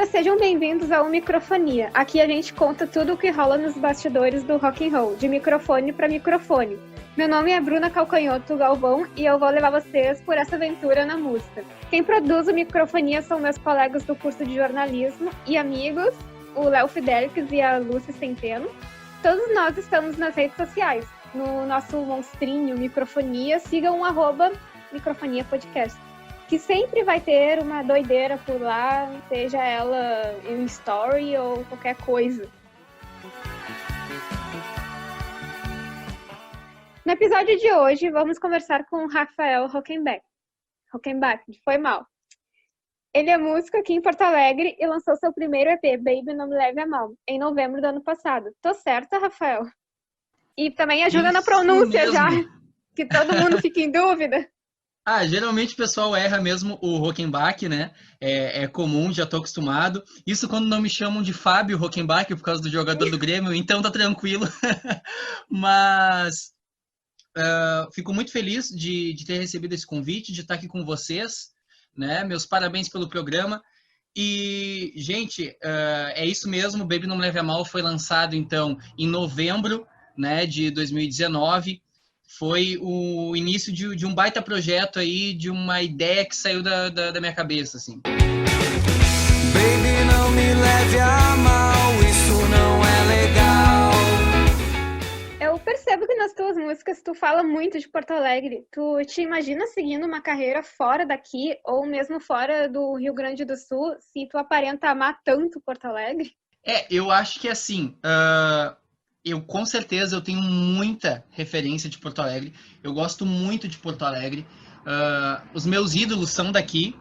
sejam bem-vindos ao Microfonia. Aqui a gente conta tudo o que rola nos bastidores do rock and roll, de microfone para microfone. Meu nome é Bruna Calcanhoto Galvão e eu vou levar vocês por essa aventura na música. Quem produz o Microfonia são meus colegas do curso de jornalismo e amigos, o Léo Fidelix e a Lúcia Centeno. Todos nós estamos nas redes sociais. No nosso monstrinho Microfonia, sigam o @Microfonia Podcast, que sempre vai ter uma doideira por lá, seja ela em story ou qualquer coisa. No episódio de hoje, vamos conversar com o Rafael Rockenbach, foi mal. Ele é músico aqui em Porto Alegre e lançou seu primeiro EP, Baby Não Me Leve a Mal, em novembro do ano passado. Tô certa, Rafael? E também ajuda na pronúncia mesmo. Já, que todo mundo fica em dúvida. Geralmente o pessoal erra mesmo o Rockenbach, né? É comum, já tô acostumado. Isso quando não me chamam de Fábio Rockenbach por causa do jogador do Grêmio, então tá tranquilo. Mas fico muito feliz de ter recebido esse convite, de estar aqui com vocês, né? Meus parabéns pelo programa. E, gente, é isso mesmo, Baby Não Me Leve a Mal foi lançado, então, em novembro, né, de 2019. Foi o início de um baita projeto aí, de uma ideia que saiu da minha cabeça, assim. Baby, não me leve a mal, isso não é legal. Eu percebo que nas tuas músicas tu fala muito de Porto Alegre. Tu te imagina seguindo uma carreira fora daqui, ou mesmo fora do Rio Grande do Sul, se tu aparenta amar tanto Porto Alegre? Eu acho que assim... com certeza eu tenho muita referência de Porto Alegre. Eu gosto muito de Porto Alegre. Os meus ídolos são daqui,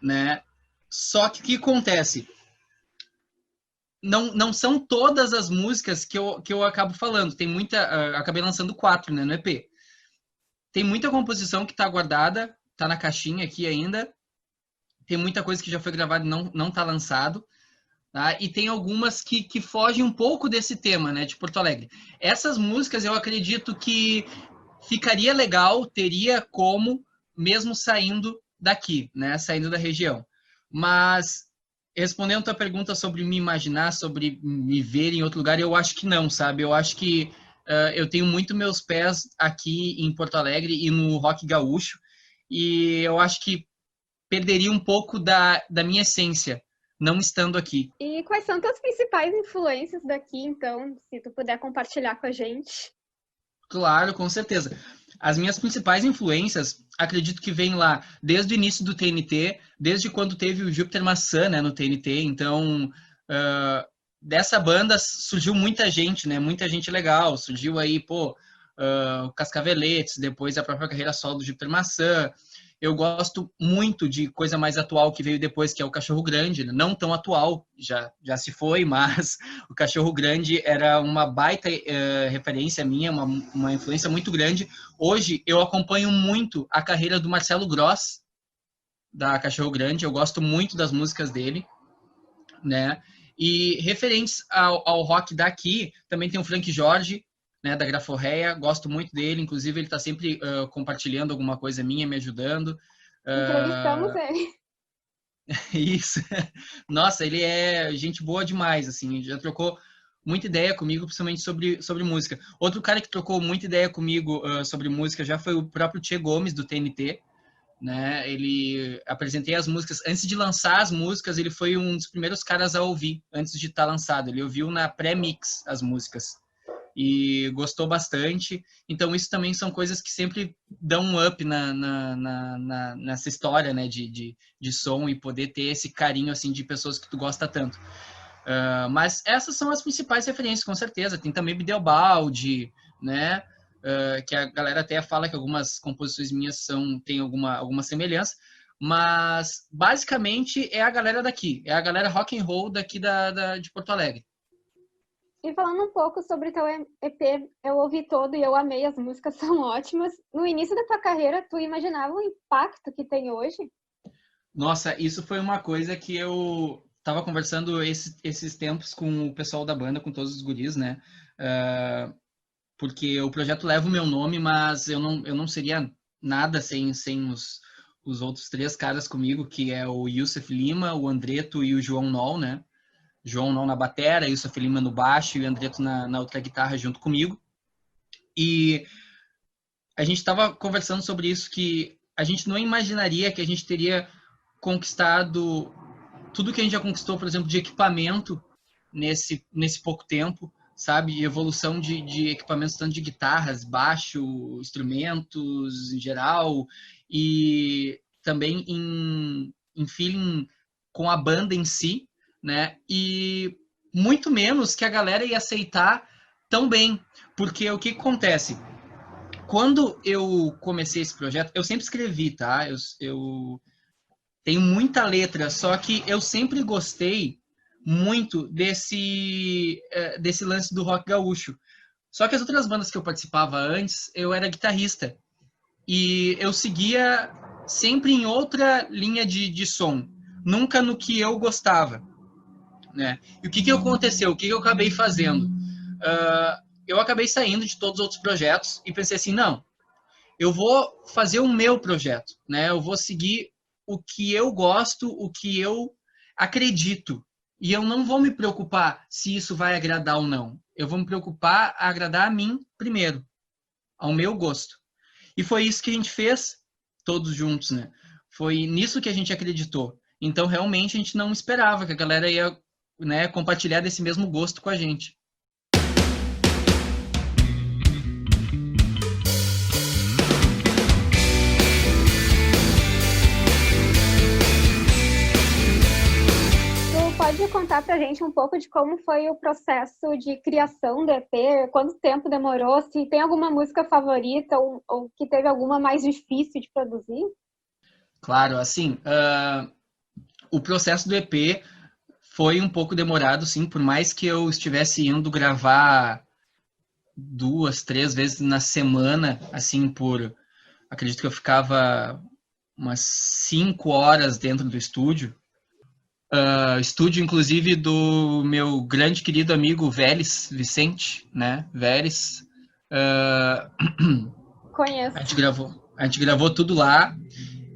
né? Só que o que acontece? Não são todas as músicas que eu acabo falando. Tem muita... acabei lançando 4, né, no EP. Tem muita composição que está guardada, está na caixinha aqui ainda. Tem muita coisa que já foi gravada e não está lançado. Tá? E tem algumas que fogem um pouco desse tema, né, de Porto Alegre. Essas músicas eu acredito que ficaria legal, teria como, mesmo saindo daqui, né, saindo da região. Mas, respondendo a tua pergunta sobre me imaginar, sobre me ver em outro lugar, eu acho que não, sabe? Eu acho que eu tenho muito meus pés aqui em Porto Alegre e no rock gaúcho, e eu acho que perderia um pouco da minha essência, não estando aqui. E quais são tuas principais influências daqui, então, se tu puder compartilhar com a gente? Claro, com certeza. As minhas principais influências, acredito que vêm lá desde o início do TNT, desde quando teve o Júpiter Maçã, né, no TNT. Então, dessa banda surgiu muita gente, né, muita gente legal. Surgiu aí, o Cascaveletes, depois a própria carreira solo do Júpiter Maçã. Eu gosto muito de coisa mais atual que veio depois, que é o Cachorro Grande. Não tão atual, já se foi, mas o Cachorro Grande era uma baita referência minha, uma influência muito grande. Hoje eu acompanho muito a carreira do Marcelo Gross, da Cachorro Grande. Eu gosto muito das músicas dele, né? E referentes ao rock daqui, também tem o Frank Jorge, né, da Graforreia, gosto muito dele, inclusive ele está sempre compartilhando alguma coisa minha, me ajudando. Entrevistamos ele. Isso. Nossa, ele é gente boa demais, assim, já trocou muita ideia comigo, principalmente sobre música. Outro cara que trocou muita ideia comigo sobre música já foi o próprio Tchê Gomes, do TNT, né? Ele apresentei as músicas, antes de lançar as músicas, ele foi um dos primeiros caras a ouvir, antes de estar lançado. Ele ouviu na pré-mix as músicas e gostou bastante. Então isso também são coisas que sempre dão um up nessa história, né, de som, e poder ter esse carinho assim de pessoas que tu gosta tanto. Mas essas são as principais referências, com certeza. Tem também Bideobaldi, né, que a galera até fala que algumas composições minhas têm alguma semelhança, mas basicamente é a galera daqui, é a galera rock and roll daqui de Porto Alegre. E falando um pouco sobre teu EP, eu ouvi todo e eu amei, as músicas são ótimas. No início da tua carreira, tu imaginava o impacto que tem hoje? Nossa, isso foi uma coisa que eu tava conversando esses tempos com o pessoal da banda, com todos os guris, né? Porque o projeto leva o meu nome, mas eu não seria nada sem os outros 3 caras comigo, que é o Youssef Lima, o Andreto e o João Nol, né? João Nol na batera, Youssef Lima no baixo e o Andreto na outra guitarra junto comigo. E a gente estava conversando sobre isso, que a gente não imaginaria que a gente teria conquistado tudo que a gente já conquistou, por exemplo, de equipamento nesse pouco tempo, sabe? Evolução de equipamentos, tanto de guitarras, baixo, instrumentos em geral, e também em feeling com a banda em si, né? E muito menos que a galera ia aceitar tão bem, porque o que acontece? Quando eu comecei esse projeto, eu sempre escrevi, tá? Eu tenho muita letra, só que eu sempre gostei muito desse lance do rock gaúcho. Só que as outras bandas que eu participava antes, eu era guitarrista. E eu seguia sempre em outra linha de som, nunca no que eu gostava, né? E o que aconteceu? O que eu acabei fazendo? Eu acabei saindo de todos os outros projetos e pensei assim, não, eu vou fazer o meu projeto, né? Eu vou seguir o que eu gosto, o que eu acredito. E eu não vou me preocupar se isso vai agradar ou não. Eu vou me preocupar a agradar a mim primeiro, ao meu gosto. E foi isso que a gente fez, todos juntos, né? Foi nisso que a gente acreditou. Então, realmente, a gente não esperava que a galera ia, né, compartilhar desse mesmo gosto com a gente. Pode contar pra gente um pouco de como foi o processo de criação do EP, quanto tempo demorou, se tem alguma música favorita ou que teve alguma mais difícil de produzir? Claro, assim, o processo do EP foi um pouco demorado, sim, por mais que eu estivesse indo gravar 2, 3 vezes na semana, assim, acredito que eu ficava umas 5 horas dentro do estúdio. Estúdio, inclusive, do meu grande querido amigo Vélez, Vicente, né? Vélez. Conheço. A gente gravou tudo lá.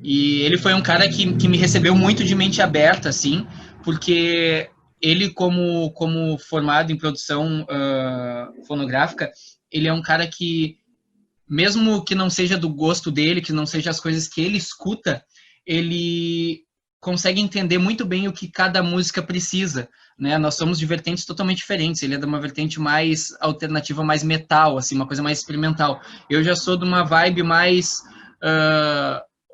E ele foi um cara que me recebeu muito de mente aberta, assim, porque ele, como formado em produção fonográfica, ele é um cara que, mesmo que não seja do gosto dele, que não seja as coisas que ele escuta, ele consegue entender muito bem o que cada música precisa, né? Nós somos de vertentes totalmente diferentes. Ele é de uma vertente mais alternativa, mais metal, assim, uma coisa mais experimental. Eu já sou de uma vibe mais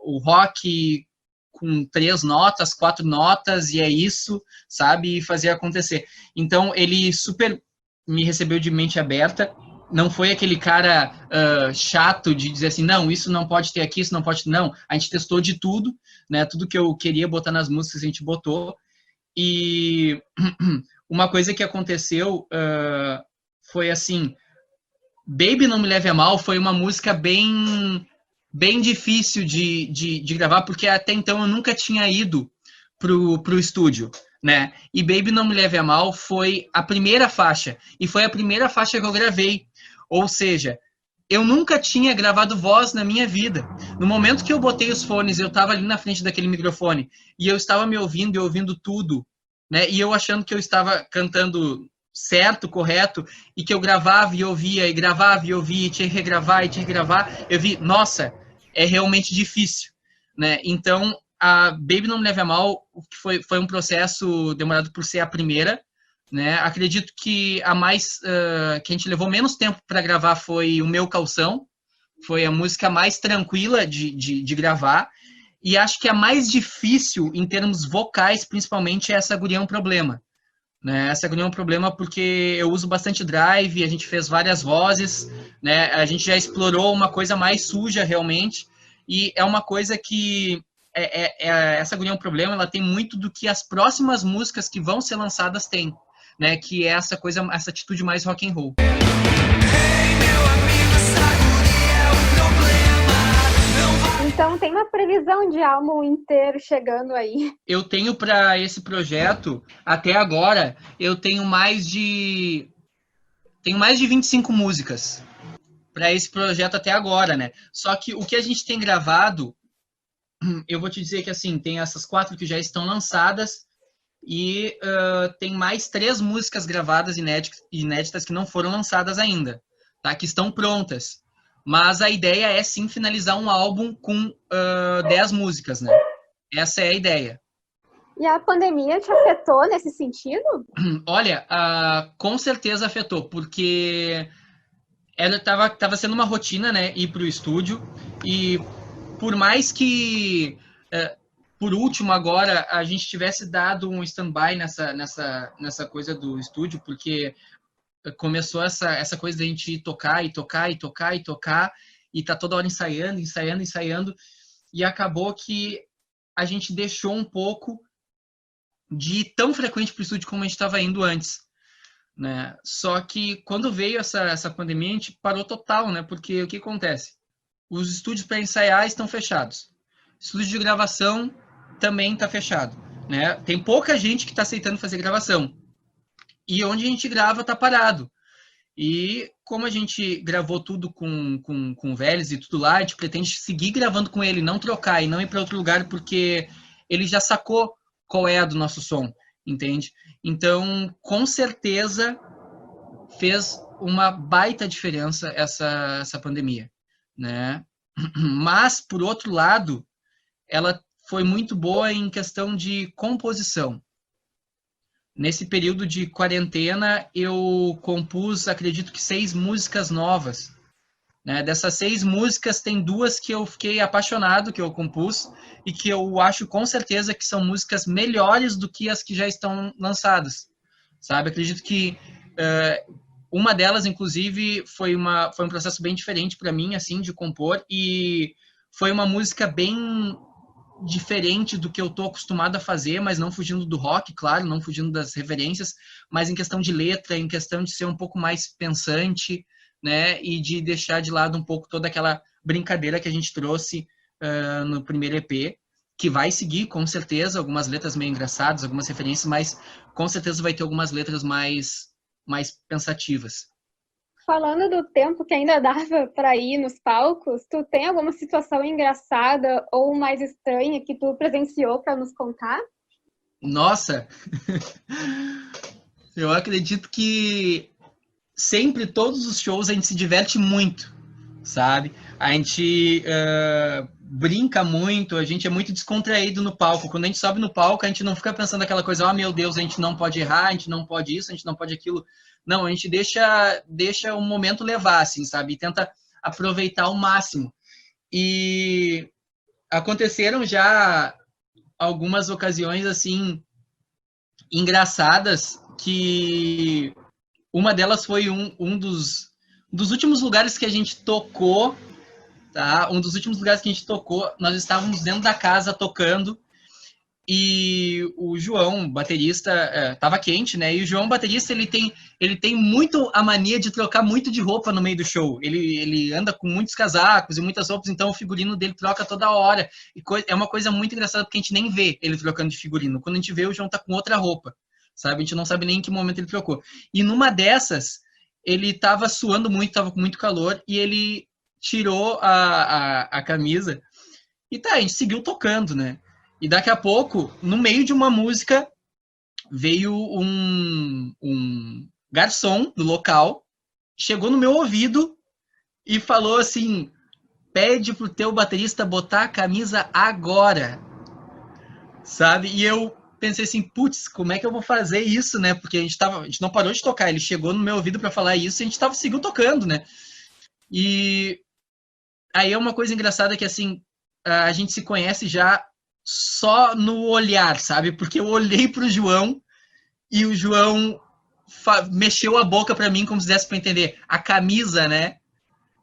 o rock com 3 notas, 4 notas, e é isso, sabe? E fazer acontecer. Então, ele super me recebeu de mente aberta. Não foi aquele cara chato de dizer assim, não, isso não pode ter aqui, isso não pode... Não, a gente testou de tudo, né? Tudo que eu queria botar nas músicas a gente botou. E uma coisa que aconteceu foi assim, Baby Não Me Leve a Mal foi uma música bem difícil de gravar, porque até então eu nunca tinha ido pro estúdio, né? E Baby Não Me Leve a Mal foi a primeira faixa, e foi a primeira faixa que eu gravei. Ou seja, eu nunca tinha gravado voz na minha vida. No momento que eu botei os fones, eu estava ali na frente daquele microfone, e eu estava me ouvindo e ouvindo tudo, né? E eu achando que eu estava cantando certo, correto, e que eu gravava e ouvia, e gravava e ouvia, e tinha que regravar, eu vi, nossa, é realmente difícil, né? Então, a Baby Não Me Leve a Mal foi um processo demorado por ser a primeira, né? Acredito que a mais que a gente levou menos tempo para gravar foi O Meu Calção, foi a música mais tranquila de gravar, e acho que a mais difícil em termos vocais, principalmente, é essa Guria é um Problema. Né? Essa Guria é um problema porque eu uso bastante drive, a gente fez várias vozes, né? A gente já explorou uma coisa mais suja realmente, e é uma coisa que essa Guria é um Problema, ela tem muito do que as próximas músicas que vão ser lançadas têm, né? Que é essa coisa, essa atitude mais rock and roll. Então tem uma previsão de álbum inteiro chegando aí. Eu tenho para esse projeto, até agora, eu tenho mais de 25 músicas para esse projeto até agora, né? Só que o que a gente tem gravado eu vou te dizer que, assim, tem essas 4 que já estão lançadas e tem mais 3 músicas gravadas inéditas que não foram lançadas ainda, tá? Que estão prontas. Mas a ideia é, sim, finalizar um álbum com 10 músicas, né? Essa é a ideia. E a pandemia te afetou nesse sentido? Olha, com certeza afetou, porque tava sendo uma rotina, né, ir pro estúdio, e por mais que, por último, agora, a gente tivesse dado um stand-by nessa coisa do estúdio, porque começou essa coisa da gente tocar, e tá toda hora ensaiando, e acabou que a gente deixou um pouco de ir tão frequente pro estúdio como a gente estava indo antes, né? Só que quando veio essa pandemia, a gente parou total, né? Porque o que acontece? Os estúdios para ensaiar estão fechados. O estúdio de gravação também está fechado, né? Tem pouca gente que está aceitando fazer gravação. E onde a gente grava está parado. E como a gente gravou tudo com o Vélez e tudo lá, a gente pretende seguir gravando com ele, não trocar e não ir para outro lugar, porque ele já sacou qual é a do nosso som, entende? Então, com certeza, fez uma baita diferença essa pandemia, né? Mas, por outro lado, ela foi muito boa em questão de composição. Nesse período de quarentena, eu compus, acredito que 6 músicas novas, né? Dessas 6 músicas, tem 2 que eu fiquei apaixonado, que eu compus, e que eu acho com certeza que são músicas melhores do que as que já estão lançadas, sabe? Acredito que uma delas, inclusive, foi um processo bem diferente para mim, assim, de compor, e foi uma música bem diferente do que eu tô acostumado a fazer, mas não fugindo do rock, claro, não fugindo das referências, mas em questão de letra, em questão de ser um pouco mais pensante, né, e de deixar de lado um pouco toda aquela brincadeira que a gente trouxe no primeiro EP, que vai seguir, com certeza, algumas letras meio engraçadas, algumas referências, mas com certeza vai ter algumas letras mais pensativas. Falando do tempo que ainda dava para ir nos palcos, tu tem alguma situação engraçada ou mais estranha que tu presenciou para nos contar? Nossa! Eu acredito que sempre, todos os shows, a gente se diverte muito, sabe? A gente brinca muito, a gente é muito descontraído no palco. Quando a gente sobe no palco, a gente não fica pensando aquela coisa, oh meu Deus, a gente não pode errar, a gente não pode isso, a gente não pode aquilo. Não, a gente deixa o momento levar, assim, sabe? E tenta aproveitar ao máximo. E aconteceram já algumas ocasiões, assim, engraçadas, que uma delas foi um dos últimos lugares que a gente tocou, tá? Um dos últimos lugares que a gente tocou, nós estávamos dentro da casa tocando, e o João, baterista, tava quente, né? E o João, baterista, ele tem muito a mania de trocar muito de roupa no meio do show. Ele anda com muitos casacos e muitas roupas, então o figurino dele troca toda hora. E é uma coisa muito engraçada, porque a gente nem vê ele trocando de figurino. Quando a gente vê, o João tá com outra roupa, sabe? A gente não sabe nem em que momento ele trocou. E numa dessas, ele tava suando muito, tava com muito calor, e ele tirou a camisa. E tá, a gente seguiu tocando, né? E daqui a pouco, no meio de uma música, veio um garçom do local, chegou no meu ouvido e falou assim, pede pro teu baterista botar a camisa agora, sabe? E eu pensei assim, putz, como é que eu vou fazer isso, né? Porque a gente não parou de tocar, ele chegou no meu ouvido para falar isso e a gente seguiu tocando, né? E aí é uma coisa engraçada que, assim, a gente se conhece já só no olhar, sabe? Porque eu olhei pro João e o João mexeu a boca para mim como se desse para entender a camisa, né?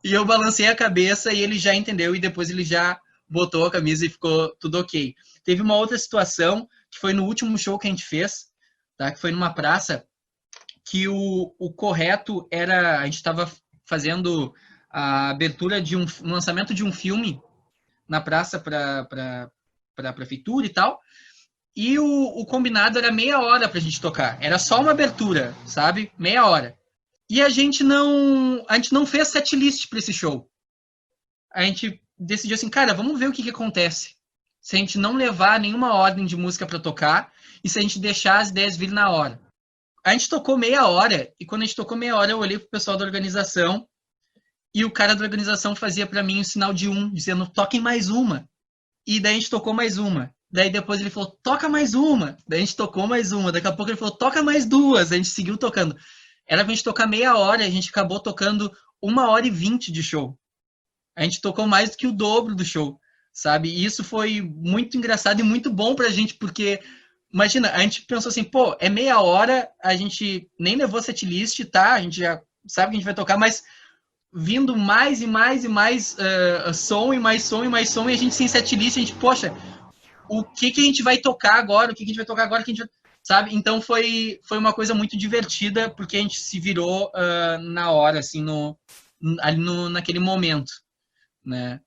E eu balancei a cabeça e ele já entendeu e depois ele já botou a camisa e ficou tudo ok. Teve uma outra situação que foi no último show que a gente fez, tá? Que foi numa praça, que o correto era, a gente estava fazendo a abertura de um lançamento de um filme na praça para a prefeitura e tal, e o combinado era meia hora pra gente tocar, era só uma abertura, sabe? Meia hora. E a gente não fez setlist pra esse show. A gente decidiu assim, cara, vamos ver o que acontece. se a gente não levar nenhuma ordem de música para tocar e se a gente deixar as ideias vir na hora. A gente tocou meia hora e quando a gente tocou meia hora eu olhei pro pessoal da organização e o cara da organização fazia para mim um sinal de 1, dizendo toquem mais uma. E daí a gente tocou mais uma. Daí depois ele falou, toca mais uma. Daí a gente tocou mais uma. Daqui a pouco ele falou, toca mais duas. A gente seguiu tocando. Era pra gente tocar meia hora, a gente acabou tocando 1h20 de show. A gente tocou mais do que o dobro do show, sabe? E isso foi muito engraçado e muito bom pra gente, porque, imagina, a gente pensou assim, pô, é meia hora, a gente nem levou setlist, tá? A gente já sabe que a gente vai tocar, mas vindo mais e mais e mais som e mais som e mais som, e a gente sem setlist, a gente, poxa, o que a gente vai tocar agora? O que a gente vai tocar agora? Sabe? Então foi uma coisa muito divertida, porque a gente se virou na hora, assim, naquele momento, né?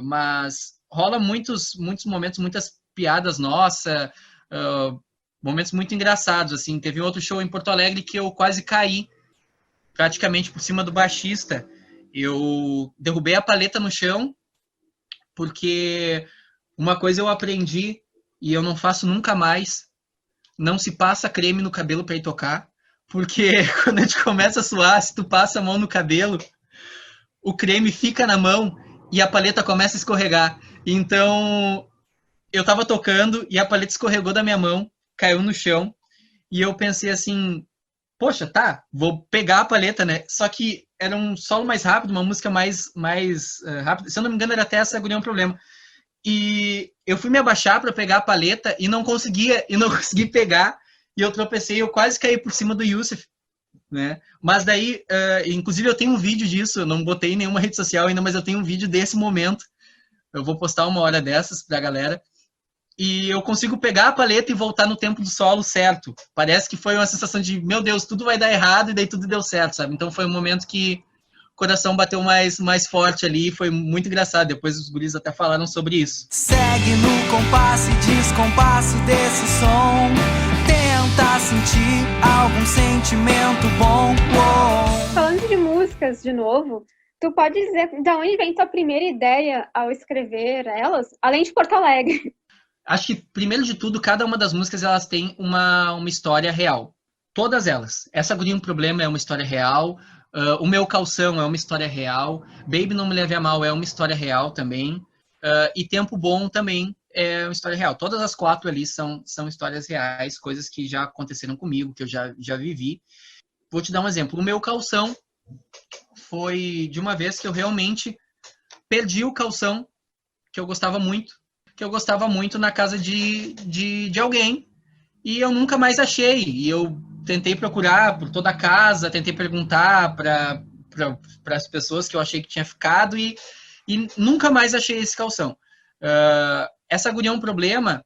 Mas rola muitos momentos, muitas piadas nossas, momentos muito engraçados, assim. Teve outro show em Porto Alegre que eu quase caí, praticamente por cima do baixista. Eu derrubei a paleta no chão, porque uma coisa eu aprendi, e eu não faço nunca mais, não se passa creme no cabelo para ir tocar, porque quando a gente começa a suar, se tu passa a mão no cabelo, o creme fica na mão e a paleta começa a escorregar. Então, eu tava tocando e a paleta escorregou da minha mão, caiu no chão, e eu pensei assim, poxa, tá, vou pegar a paleta, né? Só que era um solo mais rápido, uma música mais rápida. Se eu não me engano, era até essa Guria um Problema. E eu fui me abaixar para pegar a paleta e não consegui pegar. E eu tropecei, eu quase caí por cima do Youssef, né? Mas daí, inclusive eu tenho um vídeo disso, eu não botei em nenhuma rede social ainda, mas eu tenho um vídeo desse momento. Eu vou postar uma hora dessas pra galera. E eu consigo pegar a paleta e voltar no tempo do solo certo. Parece que foi uma sensação de, meu Deus, tudo vai dar errado, e daí tudo deu certo, sabe? Então foi um momento que o coração bateu mais forte ali, foi muito engraçado. Depois os guris até falaram sobre isso. Segue no compasso e descompasso desse som. Tenta sentir algum sentimento bom. Falando de músicas de novo, tu pode dizer de onde vem tua primeira ideia ao escrever elas, além de Porto Alegre? Acho que, primeiro de tudo, cada uma das músicas elas tem uma história real. Todas elas. Essa Guria um Problema é uma história real. O Meu Calção é uma história real. Baby Não Me Leve a Mal é uma história real também. E Tempo Bom também é uma história real. Todas as 4 ali são histórias reais, coisas que já aconteceram comigo, que eu já vivi. Vou te dar um exemplo. O Meu Calção foi de uma vez que eu realmente perdi o calção que eu gostava muito na casa de alguém, e eu nunca mais achei. E eu tentei procurar por toda a casa, tentei perguntar para as pessoas que eu achei que tinha ficado, e nunca mais achei esse calção. Essa Guria um Problema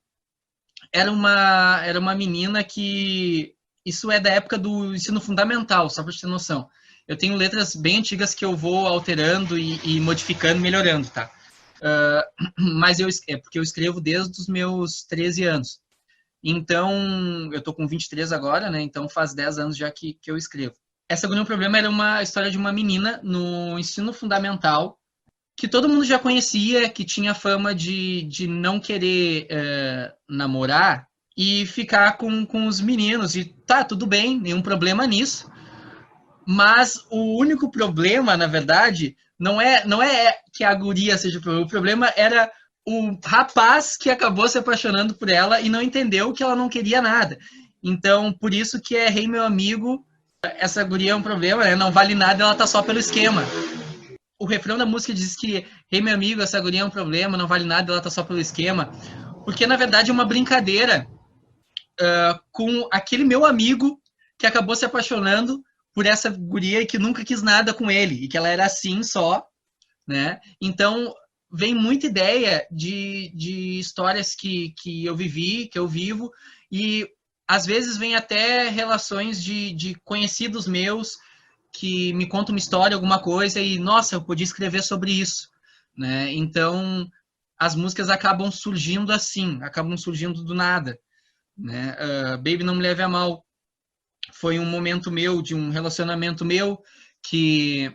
era uma menina que... Isso é da época do ensino fundamental, só para te ter noção. Eu tenho letras bem antigas que eu vou alterando e modificando, melhorando, tá? Mas porque eu escrevo desde os meus 13 anos. Então, eu tô com 23 agora, né? Então faz 10 anos já que eu escrevo. Essa Guria um Problema era uma história de uma menina no ensino fundamental que todo mundo já conhecia, que tinha fama de não querer namorar e ficar com os meninos. E tá, tudo bem, nenhum problema nisso. Mas o único problema, na verdade, não é que a guria seja o problema. O problema era o rapaz que acabou se apaixonando por ela e não entendeu que ela não queria nada. Então, por isso que é Hey, meu amigo, essa guria é um problema, né? Não vale nada, ela tá só pelo esquema. O refrão da música diz que Hey, meu amigo, essa guria é um problema, não vale nada, ela tá só pelo esquema. Porque, na verdade, é uma brincadeira com aquele meu amigo que acabou se apaixonando por essa guria que nunca quis nada com ele, e que ela era assim só, né? Então, vem muita ideia de histórias que eu vivi, que eu vivo, e às vezes vem até relações de conhecidos meus que me contam uma história, alguma coisa, e, nossa, eu podia escrever sobre isso, né? Então, as músicas acabam surgindo assim, acabam surgindo do nada, né? Baby Não Me Leve a Mal foi um momento meu, de um relacionamento meu, que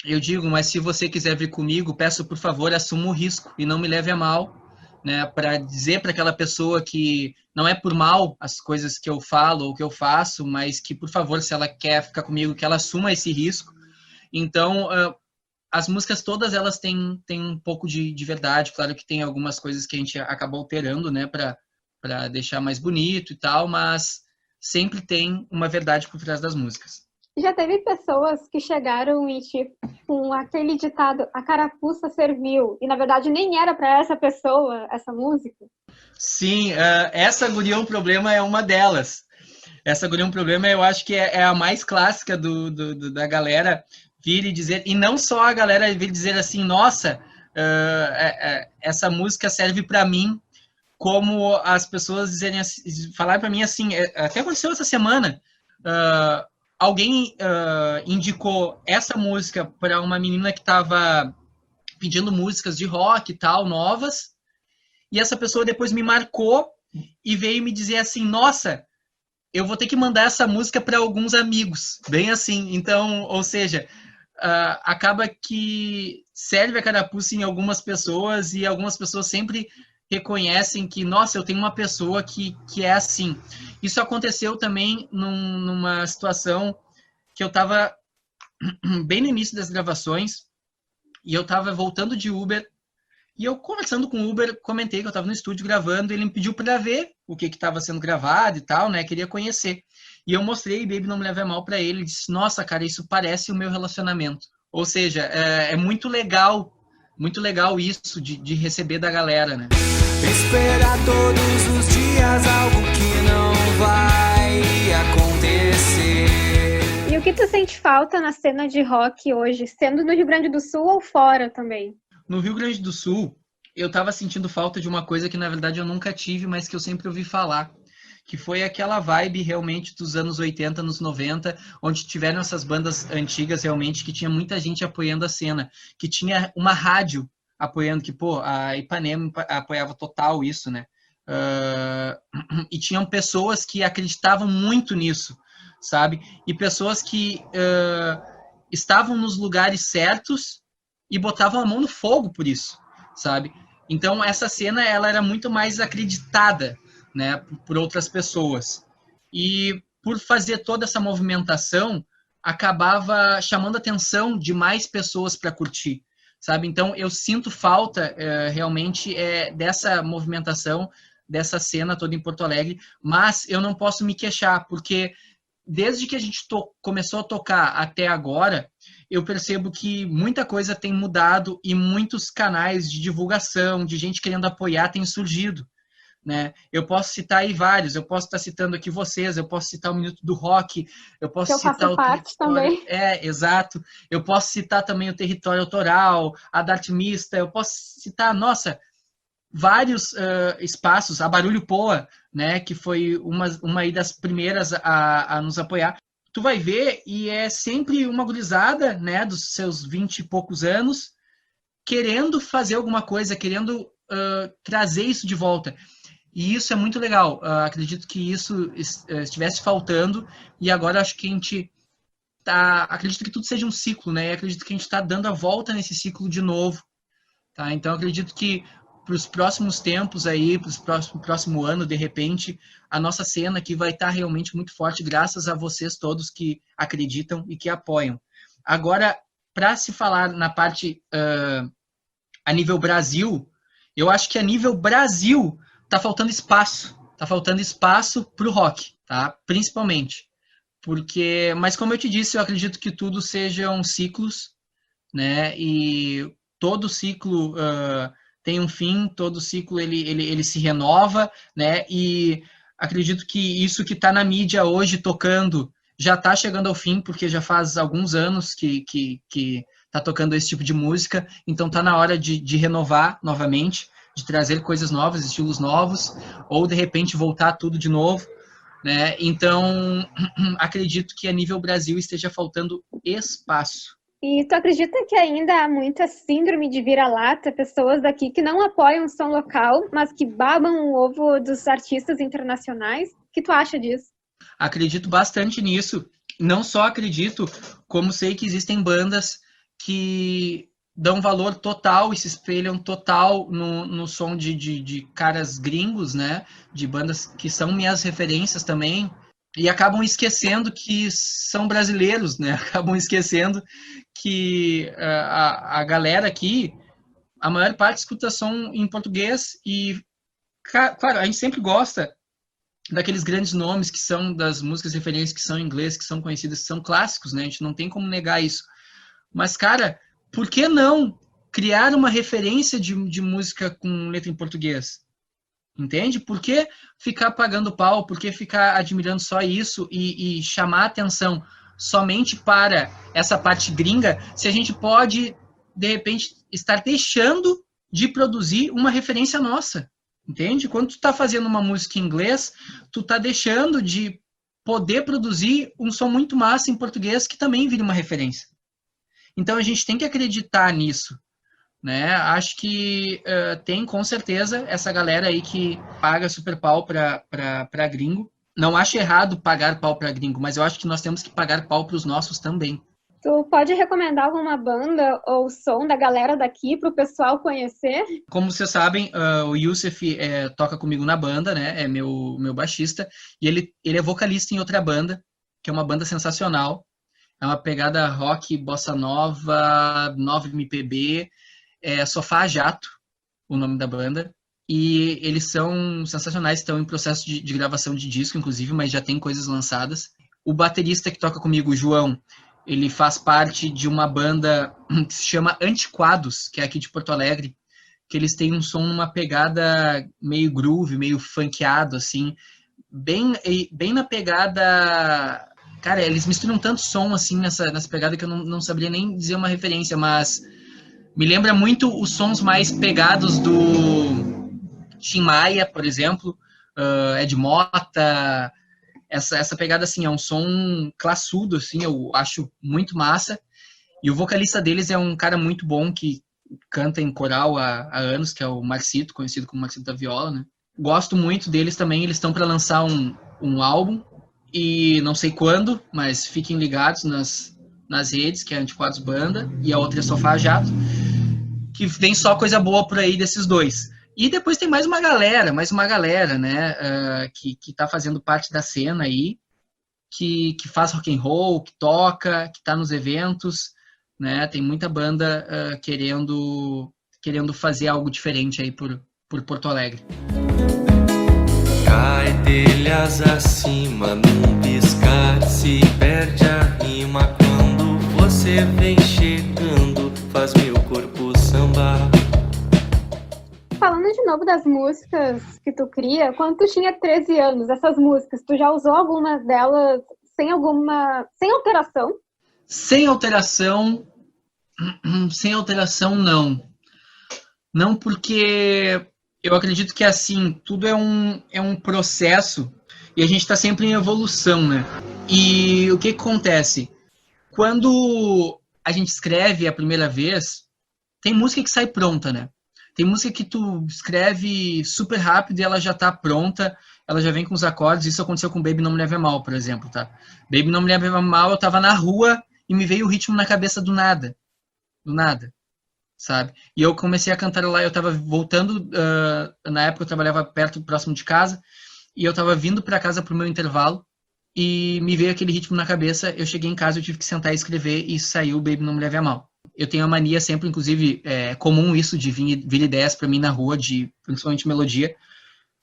eu digo, mas se você quiser vir comigo, peço por favor, assuma o risco e não me leve a mal, né, para dizer para aquela pessoa que não é por mal as coisas que eu falo ou que eu faço, mas que, por favor, se ela quer ficar comigo, que ela assuma esse risco. Então, as músicas todas, elas têm um pouco de verdade. Claro que tem algumas coisas que a gente acaba alterando, né, para deixar mais bonito e tal, mas sempre tem uma verdade por trás das músicas. Já teve pessoas que chegaram e, tipo, com aquele ditado, a carapuça serviu, e na verdade nem era para essa pessoa essa música? Sim, essa Guria um Problema é uma delas. Essa Guria um Problema eu acho que é a mais clássica da galera vir e dizer, e não só a galera vir dizer assim, nossa, essa música serve para mim, como as pessoas dizerem, falar para mim assim, até aconteceu essa semana, alguém indicou essa música para uma menina que estava pedindo músicas de rock e tal, novas, e essa pessoa depois me marcou e veio me dizer assim, nossa, eu vou ter que mandar essa música para alguns amigos, bem assim. Então, ou seja, acaba que serve a carapuça em algumas pessoas e algumas pessoas sempre reconhecem que, nossa, eu tenho uma pessoa que é assim. Isso aconteceu também numa situação que eu estava bem no início das gravações e eu estava voltando de Uber e eu, conversando com o Uber, comentei que eu estava no estúdio gravando e ele me pediu para ver o que estava sendo gravado e tal, né? Queria conhecer. E eu mostrei Baby Não Me Leve a Mal para ele e disse, nossa, cara, isso parece o meu relacionamento. Ou seja, é muito legal isso de receber da galera, né? Esperar todos os dias algo que não vai acontecer. E o que tu sente falta na cena de rock hoje, sendo no Rio Grande do Sul ou fora também? No Rio Grande do Sul, eu estava sentindo falta de uma coisa que, na verdade, eu nunca tive, mas que eu sempre ouvi falar, que foi aquela vibe, realmente, dos anos 80, anos 90, onde tiveram essas bandas antigas, realmente, que tinha muita gente apoiando a cena, que tinha uma rádio apoiando, que, pô, a Ipanema apoiava total isso, né? E tinham pessoas que acreditavam muito nisso, sabe? E pessoas que estavam nos lugares certos e botavam a mão no fogo por isso, sabe? Então, essa cena, ela era muito mais acreditada, né, por outras pessoas. E por fazer toda essa movimentação, acabava chamando a atenção de mais pessoas para curtir, sabe? Então, eu sinto falta, realmente, dessa movimentação, dessa cena toda em Porto Alegre, mas eu não posso me queixar, porque desde que a gente começou a tocar até agora, eu percebo que muita coisa tem mudado e muitos canais de divulgação, de gente querendo apoiar, têm surgido, né? Eu posso citar aí vários, eu posso estar citando aqui vocês, eu posso citar o Minuto do Rock, eu posso citar o parte também. Exato. Eu posso citar também o Território Autoral, a Darte Mista, eu posso citar, nossa, vários espaços, a Barulho Poa, né, que foi uma aí das primeiras a nos apoiar. Tu vai ver, e é sempre uma gurizada, né, dos seus 20 e poucos anos, querendo fazer alguma coisa, querendo trazer isso de volta. E isso é muito legal. Acredito que isso estivesse faltando, e agora acho que a gente acredito que tudo seja um ciclo, né, e acredito que a gente está dando a volta nesse ciclo de novo, tá? Então acredito que para os próximos tempos aí, para o próximo ano, de repente, a nossa cena aqui vai estar realmente muito forte, graças a vocês todos que acreditam e que apoiam. Agora, para se falar na parte a nível Brasil, eu acho que a nível Brasil está faltando espaço. Está faltando espaço para o rock, tá? Principalmente. Mas como eu te disse, eu acredito que tudo sejam ciclos, né? E todo ciclo tem um fim, todo ciclo ele se renova, né? E acredito que isso que está na mídia hoje tocando já está chegando ao fim, porque já faz alguns anos que está tocando esse tipo de música, então está na hora de renovar novamente, de trazer coisas novas, estilos novos, ou de repente voltar tudo de novo, né? Então, acredito que a nível Brasil esteja faltando espaço. E tu acredita que ainda há muita síndrome de vira-lata, pessoas daqui que não apoiam o som local, mas que babam o ovo dos artistas internacionais? O que tu acha disso? Acredito bastante nisso. Não só acredito, como sei que existem bandas que dão valor total e se espelham total no som de caras gringos, né? De bandas que são minhas referências também, e acabam esquecendo que são brasileiros, né? Acabam esquecendo que a galera aqui, a maior parte escuta som em português e, claro, a gente sempre gosta daqueles grandes nomes que são das músicas referências que são em inglês, que são conhecidas, que são clássicos, né? A gente não tem como negar isso. Mas, cara, por que não criar uma referência de música com letra em português? Entende? Por que ficar pagando pau? Por que ficar admirando só isso e chamar atenção somente para essa parte gringa, se a gente pode, de repente, estar deixando de produzir uma referência nossa? Entende? Quando tu tá fazendo uma música em inglês, tu tá deixando de poder produzir um som muito massa em português que também vira uma referência. Então a gente tem que acreditar nisso, né? Acho que tem com certeza essa galera aí que paga super pau para gringo. Não acho errado pagar pau para gringo, mas eu acho que nós temos que pagar pau para os nossos também. Tu pode recomendar alguma banda ou som da galera daqui para o pessoal conhecer? Como vocês sabem, o Youssef toca comigo na banda, né? É meu baixista. E ele é vocalista em outra banda, que é uma banda sensacional. É uma pegada rock, bossa nova, 9MPB, Sofá Jato, o nome da banda. E eles são sensacionais, estão em processo de gravação de disco, inclusive, mas já tem coisas lançadas. O baterista que toca comigo, o João, ele faz parte de uma banda que se chama Antiquados, que é aqui de Porto Alegre, que eles têm um som numa pegada meio groove, meio funkeado, assim, bem na pegada... Cara, eles misturam tanto som, assim, nessa pegada que eu não saberia nem dizer uma referência, mas me lembra muito os sons mais pegados do Tim Maia, por exemplo, Ed Mota. Essa pegada, assim, é um som classudo, assim, eu acho muito massa. E o vocalista deles é um cara muito bom, que canta em coral há anos, que é o Marcito, conhecido como Marcito da Viola, né? Gosto muito deles também, eles estão para lançar um álbum, e não sei quando, mas fiquem ligados nas redes, que é Antiquados Banda, e a outra é Sofá Jato, que vem só coisa boa por aí desses dois. E depois tem mais uma galera, né, que tá fazendo parte da cena aí, que faz rock and roll, que toca, que tá nos eventos, né, tem muita banda querendo fazer algo diferente aí por Porto Alegre. Cai telhas acima, num piscar se perde a rima. Quando você vem chegando, faz meu corpo sambar. Falando de novo das músicas que tu cria, quando tu tinha 13 anos, essas músicas, tu já usou algumas delas sem alteração? Sem alteração não. Não, porque eu acredito que, assim, tudo é um processo e a gente está sempre em evolução, né? E o que acontece? Quando a gente escreve a primeira vez, tem música que sai pronta, né? Tem música que tu escreve super rápido e ela já tá pronta, ela já vem com os acordes. Isso aconteceu com Baby Não Me Leve a Mal, por exemplo, tá? Baby Não Me Leve a Mal, eu tava na rua e me veio o ritmo na cabeça do nada. Do nada. Sabe? E eu comecei a cantar lá, eu tava voltando, na época eu trabalhava próximo de casa, e eu tava vindo para casa pro meu intervalo, e me veio aquele ritmo na cabeça, eu cheguei em casa, eu tive que sentar e escrever, e saiu Baby Não Me Leve a Mal. Eu tenho a mania sempre, inclusive, é comum isso de vir ideias para mim na rua, de principalmente melodia.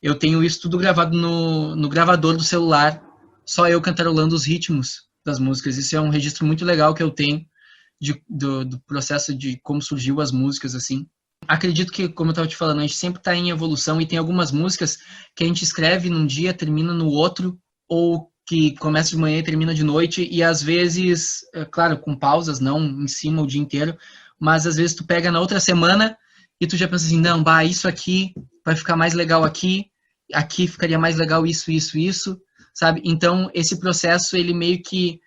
Eu tenho isso tudo gravado no gravador do celular, só eu cantarolando os ritmos das músicas. Isso é um registro muito legal que eu tenho, do processo de como surgiu as músicas, assim. Acredito que, como eu estava te falando, a gente sempre está em evolução e tem algumas músicas que a gente escreve num dia, termina no outro, ou que começa de manhã e termina de noite, e às vezes, claro, com pausas, não em cima o dia inteiro, mas às vezes tu pega na outra semana e tu já pensa assim, não, isso aqui vai ficar mais legal aqui ficaria mais legal isso, sabe? Então, esse processo, ele meio que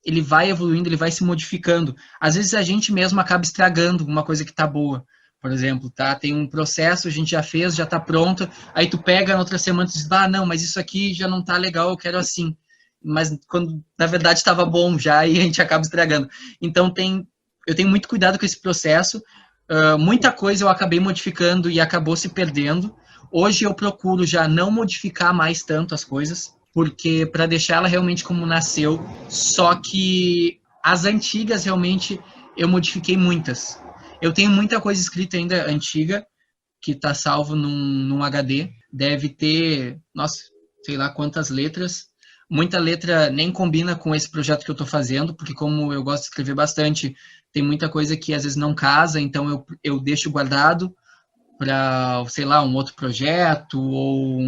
ele vai evoluindo, ele vai se modificando. Às vezes a gente mesmo acaba estragando uma coisa que tá boa, por exemplo, tá? Tem um processo, a gente já fez, já tá pronto, aí tu pega na outra semana e diz, não, mas isso aqui já não tá legal, eu quero assim. Mas quando, na verdade, estava bom já e a gente acaba estragando. Então tem eu tenho muito cuidado com esse processo. Muita coisa eu acabei modificando e acabou se perdendo. Hoje eu procuro já não modificar mais tanto as coisas, porque para deixar ela realmente como nasceu, só que as antigas realmente eu modifiquei muitas. Eu tenho muita coisa escrita ainda antiga, que está salvo num HD, deve ter, nossa, sei lá quantas letras. Muita letra nem combina com esse projeto que eu estou fazendo, porque como eu gosto de escrever bastante, tem muita coisa que às vezes não casa, então eu deixo guardado para, sei lá, um outro projeto, ou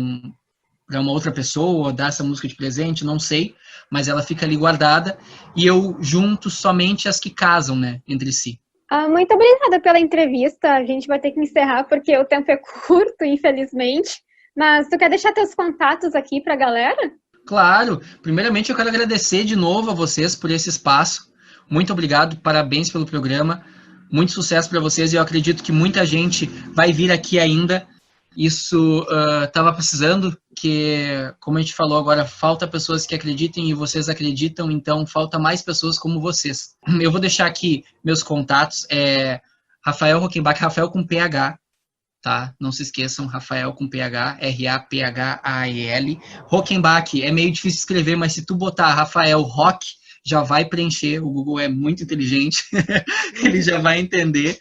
para uma outra pessoa, ou dar essa música de presente, não sei, mas ela fica ali guardada, e eu junto somente as que casam, né, entre si. Muito obrigada pela entrevista. A gente vai ter que encerrar porque o tempo é curto, infelizmente. Mas tu quer deixar teus contatos aqui pra galera? Claro. Primeiramente, eu quero agradecer de novo a vocês por esse espaço. Muito obrigado, parabéns pelo programa. Muito sucesso para vocês e eu acredito que muita gente vai vir aqui ainda. Isso estava precisando, que, como a gente falou agora, falta pessoas que acreditem e vocês acreditam, então falta mais pessoas como vocês. Eu vou deixar aqui meus contatos, Rafael Rockenbach, Rafael com PH, tá? Não se esqueçam, Rafael com PH, R-A-P-H-A-E-L. Rockenbach é meio difícil de escrever, mas se tu botar Rafael Rock, já vai preencher, o Google é muito inteligente, ele já vai entender.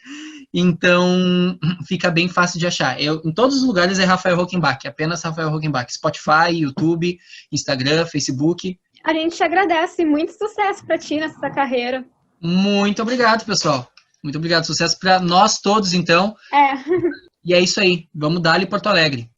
Então, fica bem fácil de achar. Em todos os lugares é Rafael Rockenbach, apenas Rafael Rockenbach. Spotify, YouTube, Instagram, Facebook. A gente te agradece. Muito sucesso para ti nessa carreira. Muito obrigado, pessoal. Muito obrigado. Sucesso para nós todos, então. E é isso aí. Vamos dar-lhe Porto Alegre.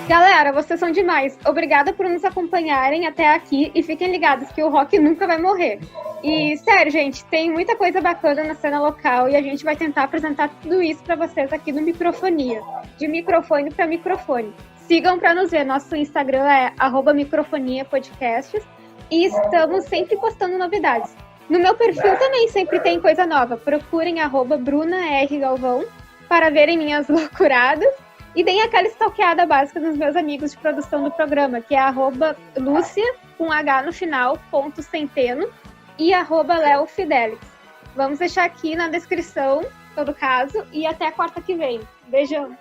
Galera, vocês são demais. Obrigada por nos acompanharem até aqui e fiquem ligados que o rock nunca vai morrer. E, sério, gente, tem muita coisa bacana na cena local e a gente vai tentar apresentar tudo isso para vocês aqui no Microfonia, de microfone para microfone. Sigam para nos ver. Nosso Instagram é @microfoniapodcasts e estamos sempre postando novidades. No meu perfil também sempre tem coisa nova. Procurem @BrunaRGalvão para verem minhas loucuradas. E deem aquela stalkeada básica dos meus amigos de produção do programa, que é @Lúcia, com H no final, _Centeno, e @LeoFidelix. Vamos deixar aqui na descrição todo caso, e até a quarta que vem. Beijão!